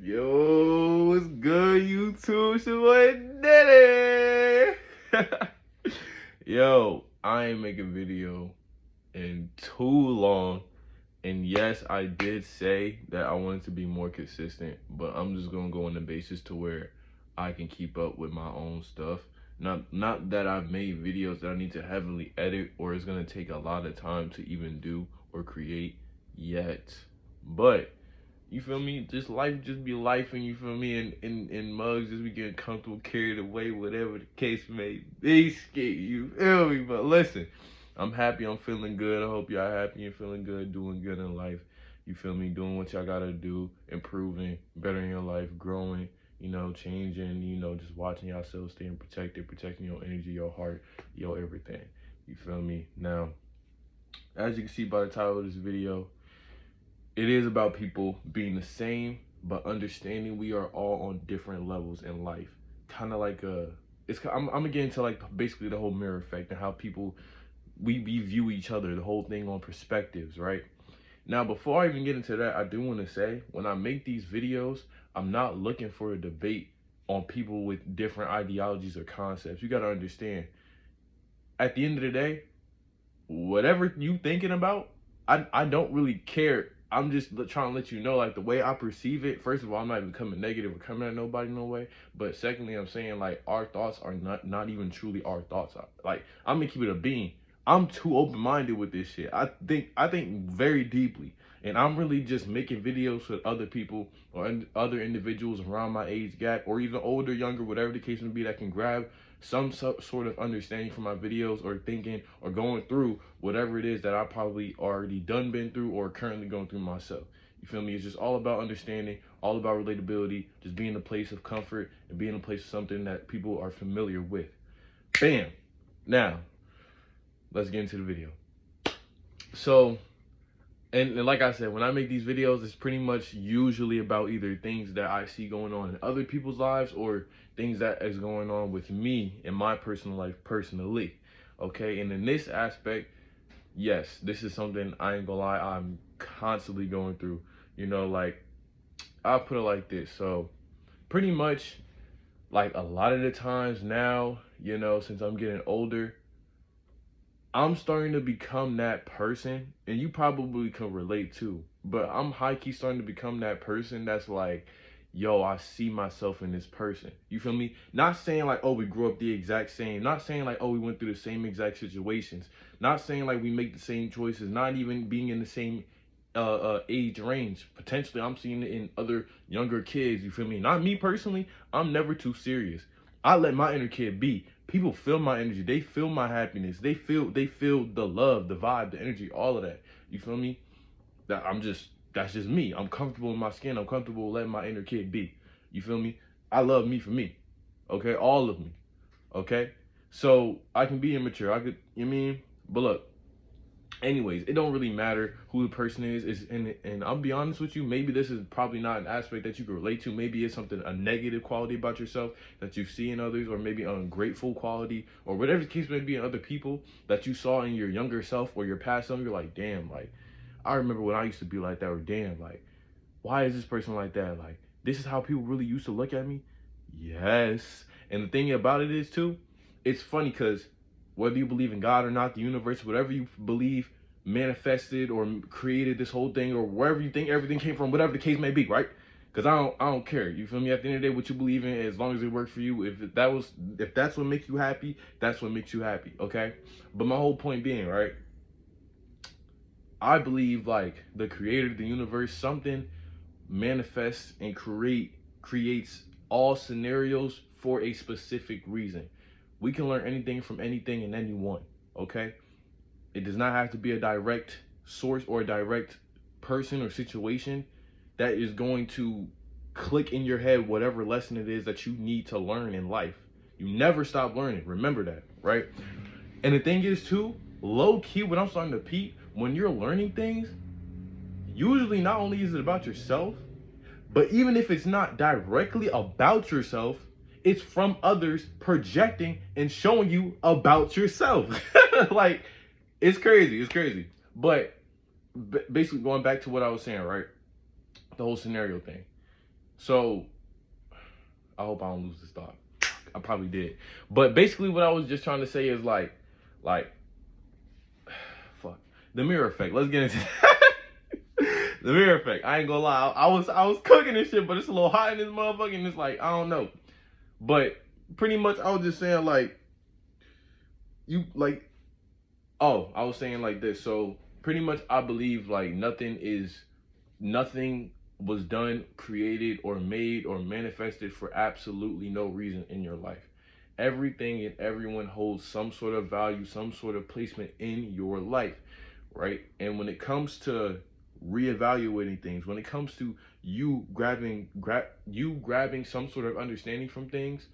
Yo, what's good, YouTube? It's your boy Daddy. Yo, I ain't making a video in too long. And yes, I did say that I wanted to be more consistent, but I'm just gonna go on the basis to where I can keep up with my own stuff. Not that I've made videos that I need to heavily edit or it's gonna take a lot of time to even do or create yet. But you feel me? Just life just be life, and you feel me? And mugs just be getting comfortable, carried away, whatever the case may be. You feel me? But listen, I'm happy, I'm feeling good. I hope y'all happy and feeling good, doing good in life. You feel me? Doing what y'all gotta do, improving, bettering your life, growing, changing, just watching yourself, staying protected, protecting your energy, your heart, your everything. You feel me? Now, as you can see by the title of this video, it is about people being the same, but understanding we are all on different levels in life. Kind of like I'm gonna get into like basically the whole mirror effect and how people we view each other, the whole thing on perspectives, right? Now, before I even get into that, I do want to say when I make these videos, I'm not looking for a debate on people with different ideologies or concepts. You gotta understand, at the end of the day, whatever you thinking about, I don't really care. I'm just trying to let you know, like, the way I perceive it. First of all, I'm not even coming negative or coming at nobody no way. But secondly, I'm saying, like, our thoughts are not even truly our thoughts. Like, I'm gonna keep it a bean. I'm too open-minded with this shit. I think very deeply. And I'm really just making videos with other people or other individuals around my age gap, or even older, younger, whatever the case may be, that can grab some sort of understanding from my videos, or thinking or going through whatever it is that I probably already been through or currently going through myself. You feel me? It's just all about understanding, all about relatability, just being in a place of comfort and being in a place of something that people are familiar with. Bam. Now, let's get into the video. So, and like I said, when I make these videos, it's pretty much usually about either things that I see going on in other people's lives or things that is going on with me in my personal life personally. Okay, and in this aspect, yes, this is something, I ain't gonna lie, I'm constantly going through. Like, I'll put it like this. So pretty much, like, a lot of the times now, since I'm getting older, I'm starting to become that person, and you probably can relate too, but I'm high-key starting to become that person that's like, yo, I see myself in this person. You feel me? Not saying like, oh, we grew up the exact same. Not saying like, oh, we went through the same exact situations. Not saying like we make the same choices. Not even being in the same age range. Potentially, I'm seeing it in other younger kids. You feel me? Not me personally. I'm never too serious. I let my inner kid be. People feel my energy. They feel my happiness. They feel the love, the vibe, the energy, all of that. You feel me? That's just me. I'm comfortable in my skin. I'm comfortable letting my inner kid be. You feel me? I love me for me. Okay? All of me. Okay? So I can be immature. But look, anyways, it don't really matter who the person is, and I'll be honest with you, maybe this is probably not an aspect that you can relate to. Maybe it's a negative quality about yourself that you see in others, or maybe an ungrateful quality, or whatever the case may be in other people that you saw in your younger self or your past self. You're like, damn, like, I remember when I used to be like that, or damn, like, why is this person like that? Like, this is how people really used to look at me? Yes. And the thing about it is, too, it's funny because whether you believe in God or not, the universe, whatever you believe, manifested or created this whole thing, or wherever you think everything came from, whatever the case may be, right? Because I don't care. You feel me? At the end of the day, what you believe in, as long as it works for you, if that's what makes you happy, that's what makes you happy, okay? But my whole point being, right, I believe, like, the creator of the universe, something manifests and creates all scenarios for a specific reason. We can learn anything from anything and anyone, okay? It does not have to be a direct source or a direct person or situation that is going to click in your head whatever lesson it is that you need to learn in life. You never stop learning. Remember that, right? And the thing is, too, low-key, what I'm starting to peep, when you're learning things, usually not only is it about yourself, but even if it's not directly about yourself, it's from others projecting and showing you about yourself. Like, it's crazy. But basically, going back to what I was saying, right? The whole scenario thing. So I hope I don't lose this thought. I probably did. But basically what I was just trying to say is like fuck. The mirror effect. Let's get into the mirror effect. I ain't gonna lie. I was cooking this shit, but it's a little hot in this motherfucker, and it's like, I don't know. But pretty much I was just saying like I was saying like this. So pretty much I believe like nothing was done, created, or made, or manifested for absolutely no reason in your life. Everything and everyone holds some sort of value, some sort of placement in your life, right? And when it comes to reevaluating things, when it comes to you grabbing some sort of understanding from things,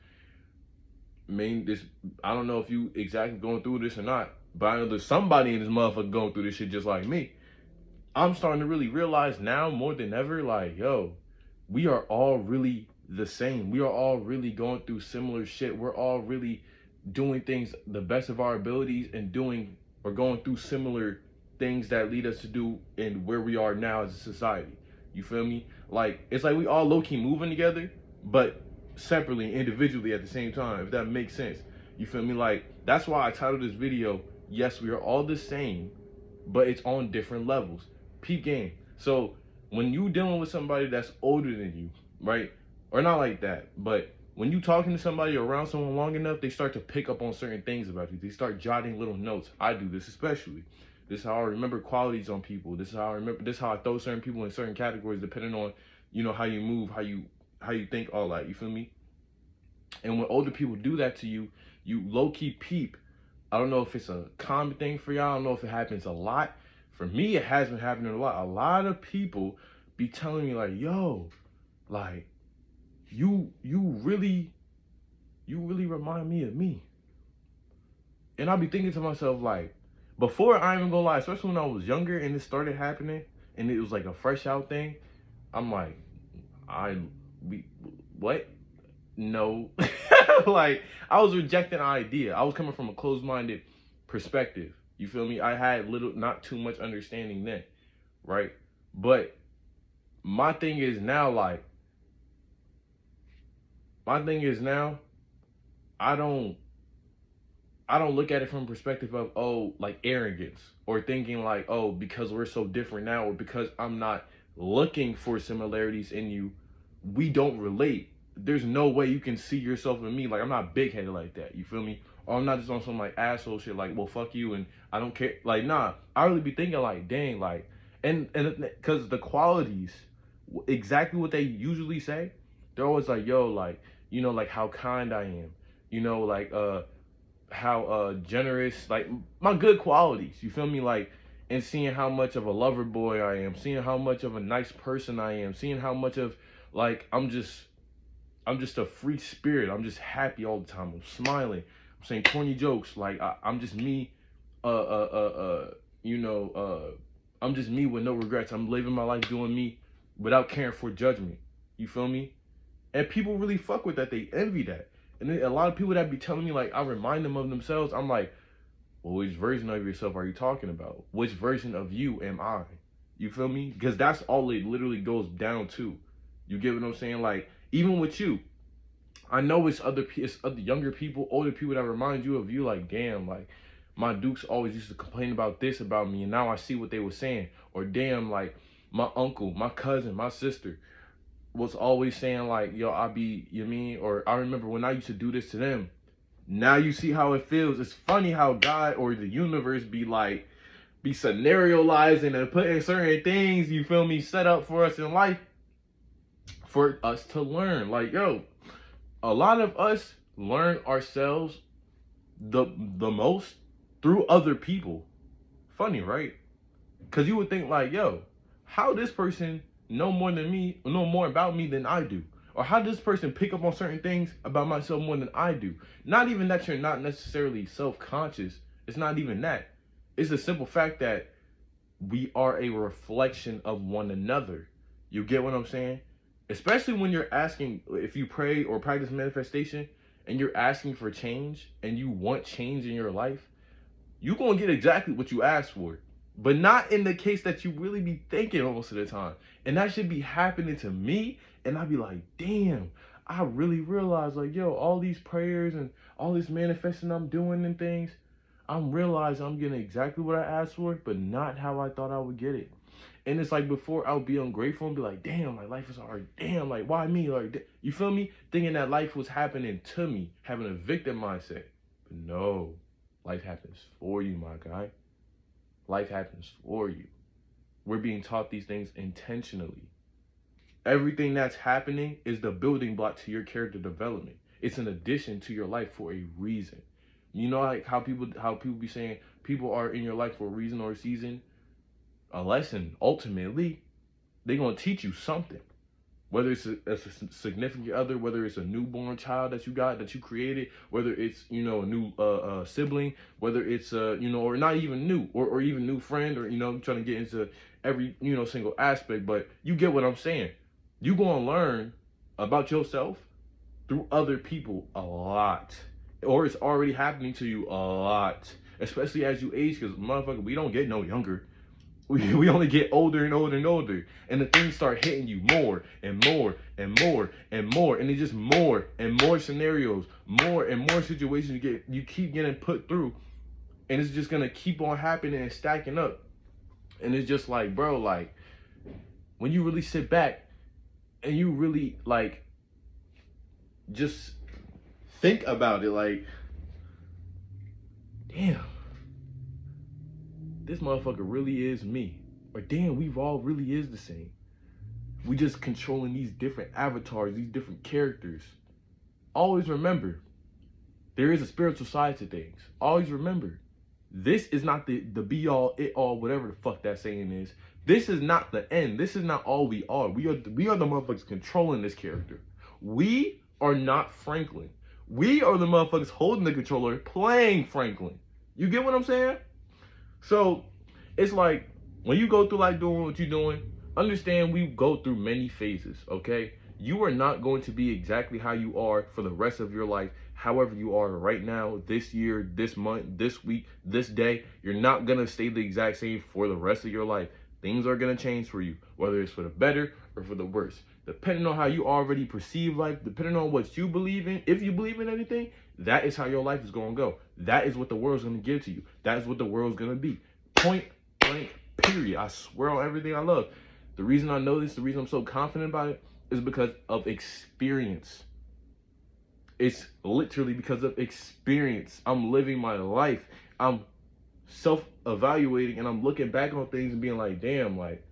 I don't know if you exactly going through this or not, but I know there's somebody in this motherfucker going through this shit just like me. I'm starting to really realize now more than ever, like, yo, we are all really the same. We are all really going through similar shit. We're all really doing things the best of our abilities and going through similar things that lead us to do and where we are now as a society. You feel me? Like, it's like we all low-key moving together, but separately, individually at the same time, if that makes sense. You feel me? Like, that's why I titled this video, yes, we are all the same, but it's on different levels. Peep game. So when you dealing with somebody that's older than you, right? Or not like that, but when you talking to somebody or around someone long enough, they start to pick up on certain things about you. They start jotting little notes. I do this especially. This is how I remember qualities on people. This is how I throw certain people in certain categories depending on, you know, how you move, how you think, all that. You feel me? And when older people do that to you, you low-key peep. I don't know if it's a common thing for y'all. I don't know if it happens a lot. For me, it has been happening a lot. A lot of people be telling me like, yo, like, you really remind me of me. And I'll be thinking to myself like, before, I ain't even gonna lie, especially when I was younger and it started happening and it was like a fresh out thing, I'm like, what? No. Like, I was rejecting the idea. I was coming from a closed-minded perspective. You feel me? I had not too much understanding then, right? But my thing is now, I don't look at it from a perspective of, oh, like arrogance, or thinking like, oh, because we're so different now, or because I'm not looking for similarities in you, we don't relate. There's no way you can see yourself in me. Like, I'm not big-headed like that. You feel me? Or I'm not just on some like asshole shit like, well, fuck you and I don't care. Like, nah, I really be thinking like, dang, like, and because the qualities, exactly what they usually say, they're always like, yo, like, you know, like how kind I am, you know, like how generous, like my good qualities, you feel me? Like, and seeing how much of a lover boy I am, seeing how much of a nice person I am, seeing how much of, like, I'm just a free spirit. I'm just happy all the time. I'm smiling. I'm saying corny jokes. Like, I'm just me. I'm just me with no regrets. I'm living my life doing me without caring for judgment. You feel me? And people really fuck with that. They envy that. And then a lot of people that be telling me, like, I remind them of themselves. I'm like, well, which version of yourself are you talking about? Which version of you am I? You feel me? Because that's all it literally goes down to. You get what I'm saying? Like, even with you, I know it's other younger people, older people that remind you of you. Like, damn, like, my dukes always used to complain about this about me, and now I see what they were saying. Or damn, like, my uncle, my cousin, my sister was always saying like, yo, you mean? Or I remember when I used to do this to them. Now you see how it feels. It's funny how God or the universe be scenarializing and putting certain things, you feel me, set up for us in life for us to learn. Like, yo, a lot of us learn ourselves the most through other people. Funny, right? Because you would think like, yo, how this person know more about me than I do? Or how does this person pick up on certain things about myself more than I do? Not even that you're not necessarily self-conscious. It's not even that. It's the simple fact that we are a reflection of one another. You get what I'm saying? Especially when you're asking, if you pray or practice manifestation and you're asking for change and you want change in your life, you're going to get exactly what you asked for. but not in the case that you really be thinking most of the time. And that should be happening to me, and I'd be like, damn, I really realize, like, yo, all these prayers and all this manifesting I'm doing and things, I'm realizing I'm getting exactly what I asked for, but not how I thought I would get it. And it's like before I would be ungrateful and be like, damn, like life is hard. Damn, like why me? Like, you feel me? Thinking that life was happening to me, having a victim mindset. But no, life happens for you, my guy. Life happens for you. We're being taught these things intentionally. Everything that's happening is the building block to your character development. It's an addition to your life for a reason. You know, like how people be saying people are in your life for a reason or a season, a lesson. Ultimately, they're gonna teach you something. Whether it's a significant other, whether it's a newborn child that you got, that you created, whether it's, you know, a new sibling, whether it's, you know, or not even new, or even new friend, or, you know, I'm trying to get into every, you know, single aspect, but you get what I'm saying. You gonna learn about yourself through other people a lot, or it's already happening to you a lot, especially as you age, because motherfucker, we don't get no younger. We only get older and older and older, and the things start hitting you more and more and more and more, and it's just more and more scenarios, more and more situations you keep getting put through, and it's just gonna keep on happening and stacking up. And it's just like, bro, like when you really sit back and you really like just think about it, like, damn, this motherfucker really is me. Or damn, we've all really is the same. We just controlling these different avatars, these different characters. Always remember, there is a spiritual side to things. Always remember, this is not the be all, it all, whatever the fuck that saying is. This is not the end. This is not all we are. We are the motherfuckers controlling this character. We are not Franklin. We are the motherfuckers holding the controller, playing Franklin. You get what I'm saying? So it's like when you go through like doing what you're doing, understand we go through many phases, okay? You are not going to be exactly how you are for the rest of your life. However you are right now, this year, this month, this week, this day, you're not going to stay the exact same for the rest of your life. Things are going to change for you, whether it's for the better or for the worse. Depending on how you already perceive life, depending on what you believe in, if you believe in anything, that is how your life is going to go. That is what the world's going to give to you. That is what the world's going to be. Point blank, period. I swear on everything I love. The reason I know this, the reason I'm so confident about it, is because of experience. It's literally because of experience. I'm living my life. I'm self-evaluating, and I'm looking back on things and being like, damn, like,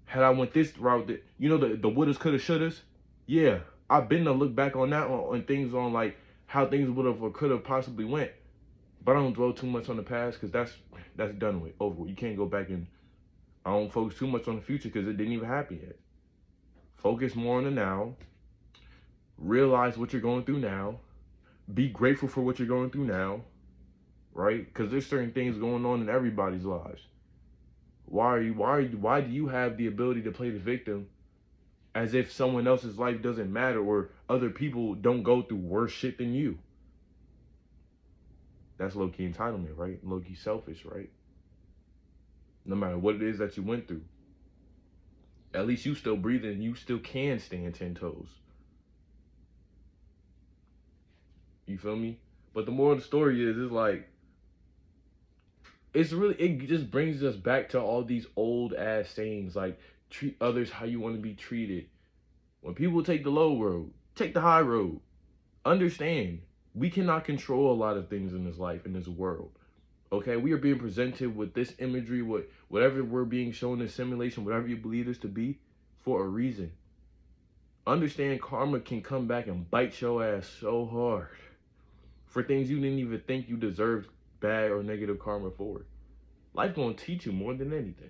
had I went this route, that, you know, the wouldas, couldas, shouldas? Yeah, I've been to look back on that, on things, on like how things would have or could have possibly went. But I don't dwell too much on the past, because that's done with, over with. You can't go back, and I don't focus too much on the future because it didn't even happen yet. Focus more on the now. Realize what you're going through now. Be grateful for what you're going through now, right? Because there's certain things going on in everybody's lives. Why do you have the ability to play the victim as if someone else's life doesn't matter, or other people don't go through worse shit than you? That's low-key entitlement, right? Low-key selfish, right? No matter what it is that you went through, at least you still breathing and you still can stand 10 toes. You feel me? But the moral of the story is like, it just brings us back to all these old ass sayings, like treat others how you want to be treated. When people take the low road, take the high road. Understand, we cannot control a lot of things in this life, in this world. Okay, we are being presented with this imagery, whatever we're being shown in simulation, whatever you believe this to be, for a reason. Understand, karma can come back and bite your ass so hard for things you didn't even think you deserved bad or negative karma for. Life gonna teach you more than anything.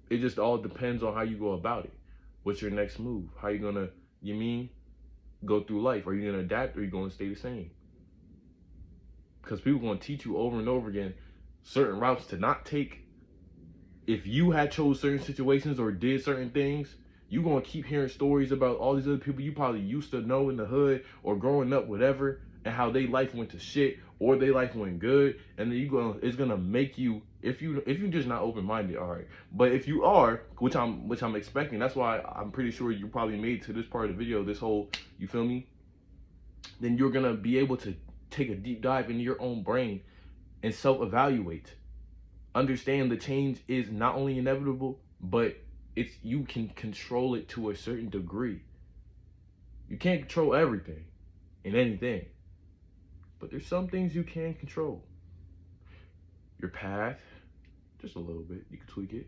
It just all depends on how you go about it. What's your next move? How you gonna, go through life? Are you gonna adapt, or are you gonna stay the same? Because people gonna teach you over and over again certain routes to not take. If you had chose certain situations or did certain things, you gonna keep hearing stories about all these other people you probably used to know in the hood or growing up, whatever, and how their life went to shit, or their life went good, and then it's gonna make you, if you just not open-minded, all right. But if you are, which I'm expecting, that's why I'm pretty sure you probably made to this part of the video, this whole, you feel me? Then you're gonna be able to take a deep dive into your own brain and self-evaluate. Understand the change is not only inevitable, but you can control it to a certain degree. You can't control everything and anything, but there's some things you can control. Your path, just a little bit, you can tweak it.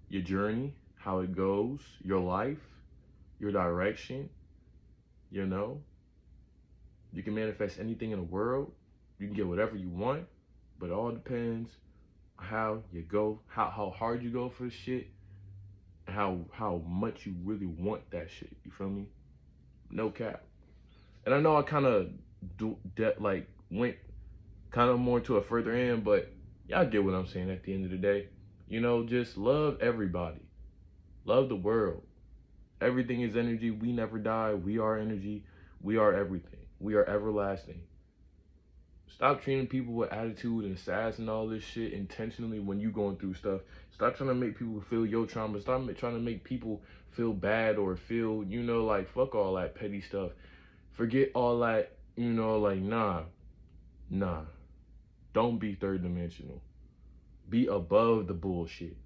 Your journey, how it goes, your life, your direction, you know. You can manifest anything in the world. You can get whatever you want, but it all depends on how you go, how hard you go for the shit, and how much you really want that shit. You feel me? No cap. And I know I kind of went kind of more to a further end, but y'all get what I'm saying at the end of the day. You know, just love everybody. Love the world. Everything is energy. We never die. We are energy. We are everything. We are everlasting. Stop treating people with attitude and sass and all this shit intentionally when you going through stuff. Stop trying to make people feel your trauma. Stop trying to make people feel bad or feel, you know, like, fuck all that petty stuff. Forget all that, you know, like, nah. Don't be third dimensional. Be above the bullshit,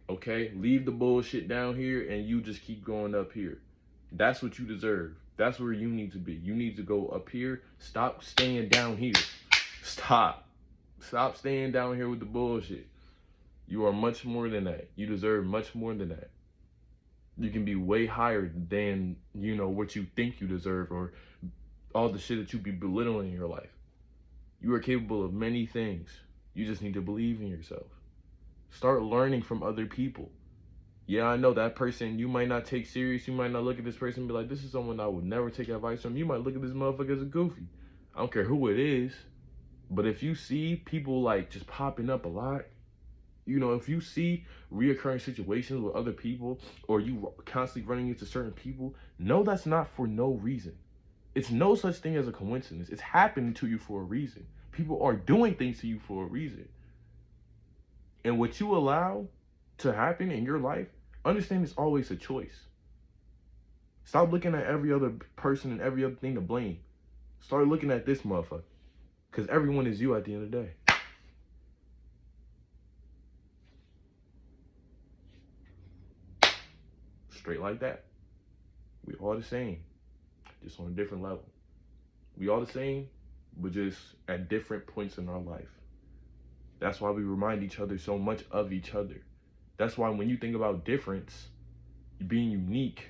okay? Leave the bullshit down here and you just keep going up here. That's what you deserve. That's where you need to be. You need to go up here. Stop staying down here. Stop staying down here with the bullshit. You are much more than that. You deserve much more than that. You can be way higher than, you know, what you think you deserve or all the shit that you be belittling in your life. You are capable of many things. You just need to believe in yourself. Start learning from other people. Yeah, I know that person you might not take serious. You might not look at this person and be like, this is someone I would never take advice from. You might look at this motherfucker as a goofy. I don't care who it is. But if you see people like just popping up a lot, you know, if you see reoccurring situations with other people or you constantly running into certain people, know that's not for no reason. It's no such thing as a coincidence. It's happening to you for a reason. People are doing things to you for a reason. And what you allow to happen in your life, understand it's always a choice. Stop looking at every other person and every other thing to blame. Start looking at this motherfucker. Because everyone is you at the end of the day. Straight like that. We all the same. Just on a different level. We all the same, but just at different points in our life. That's why we remind each other so much of each other. That's why when you think about difference, being unique,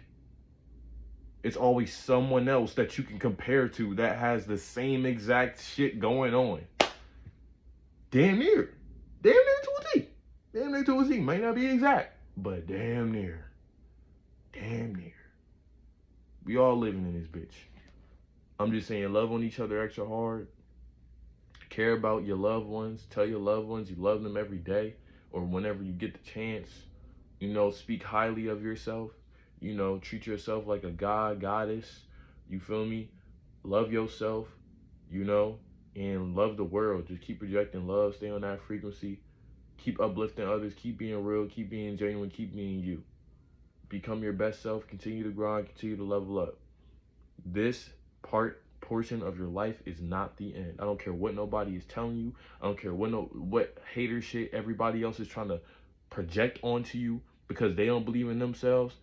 it's always someone else that you can compare to that has the same exact shit going on. Damn near. Damn near to a T. Damn near to a T. Might not be exact, but damn near. Damn near. We all living in this bitch. I'm just saying, love on each other extra hard. Care about your loved ones. Tell your loved ones you love them every day or whenever you get the chance. You know, speak highly of yourself. You know, treat yourself like a god, goddess. You feel me? Love yourself, you know, and love the world. Just keep projecting love. Stay on that frequency. Keep uplifting others. Keep being real. Keep being genuine. Keep being you. Become your best self. Continue to grind. Continue to level up. This portion of your life is not the end. I don't care what nobody is telling you. I don't care what hater shit everybody else is trying to project onto you because they don't believe in themselves.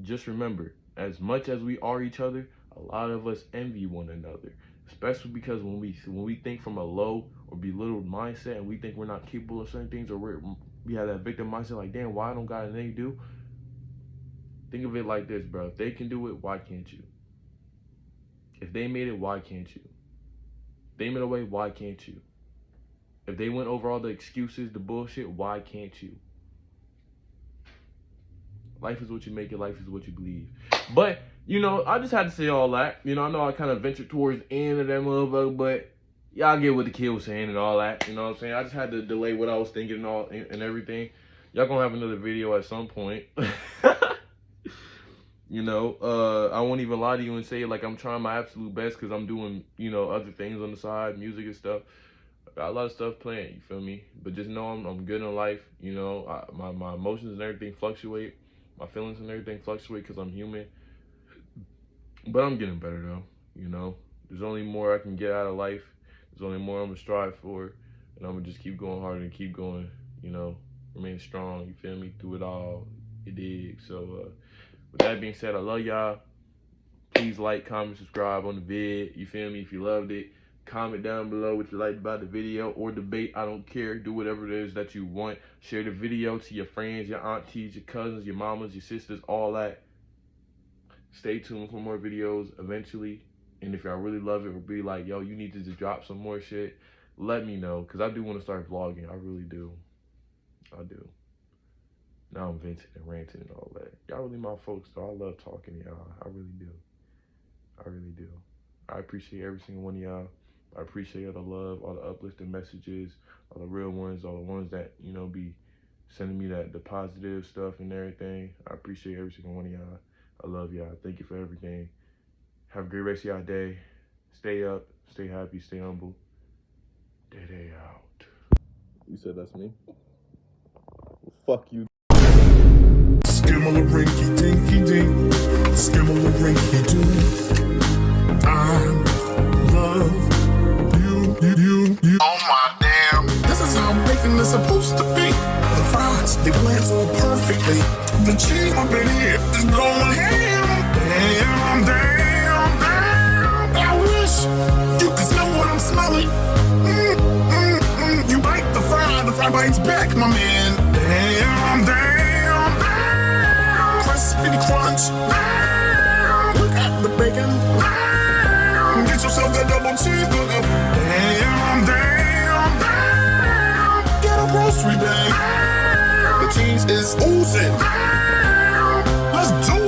Just remember, as much as we are each other, a lot of us envy one another, especially because when we think from a low or belittled mindset and we think we're not capable of certain things, or we have that victim mindset like, damn, why I don't got anything to do? Think of it like this, bro. If they can do it, why can't you? If they made it, why can't you? If they made a way, why can't you? If they went over all the excuses, the bullshit, why can't you? Life is what you make it. Life is what you believe. But, you know, I just had to say all that. You know, I know I kind of ventured towards the end of that motherfucker, but y'all get what the kid was saying and all that. You know what I'm saying? I just had to delay what I was thinking and everything. Y'all gonna have another video at some point. You know, I won't even lie to you and say, like, I'm trying my absolute best because I'm doing, you know, other things on the side, music and stuff. I got a lot of stuff planned, you feel me? But just know I'm good in life, you know. My emotions and everything fluctuate. My feelings and everything fluctuate because I'm human. But I'm getting better though, you know. There's only more I can get out of life. There's only more I'm gonna strive for. And I'm gonna just keep going hard and keep going, you know, remain strong, you feel me, through it all. You dig? So with that being said, I love y'all. Please like, comment, subscribe on the vid. You feel me? If you loved it, comment down below what you liked about the video or debate. I don't care. Do whatever it is that you want. Share the video to your friends, your aunties, your cousins, your mamas, your sisters, all that. Stay tuned for more videos eventually. And if y'all really love it or be like, yo, you need to just drop some more shit, let me know. Because I do want to start vlogging. I really do. I do. Now I'm venting and ranting and all that. Y'all really my folks, though. I love talking to y'all. I really do. I really do. I appreciate every single one of y'all. I appreciate all the love, all the uplifting messages, all the real ones, all the ones that, you know, be sending me the positive stuff and everything. I appreciate every single one of y'all. I love y'all. Thank you for everything. Have a great rest of y'all day. Stay up, stay happy, stay humble. Day out. You said that's me? Well, fuck you. Skimmel-a-rinky dinky dink, skimmel-a-rinky doo. I love you. Oh my damn. This is how bacon is supposed to be. The fries, they blend so perfectly. The cheese up in here is going ham. Damn. I wish you could smell what I'm smelling. You bite the fry bites back, my man. Damn. Crispy crunch. Look at the bacon. Get yourself a double cheeseburger. Damn. Get a grocery bag. The cheese is oozing. Let's do it.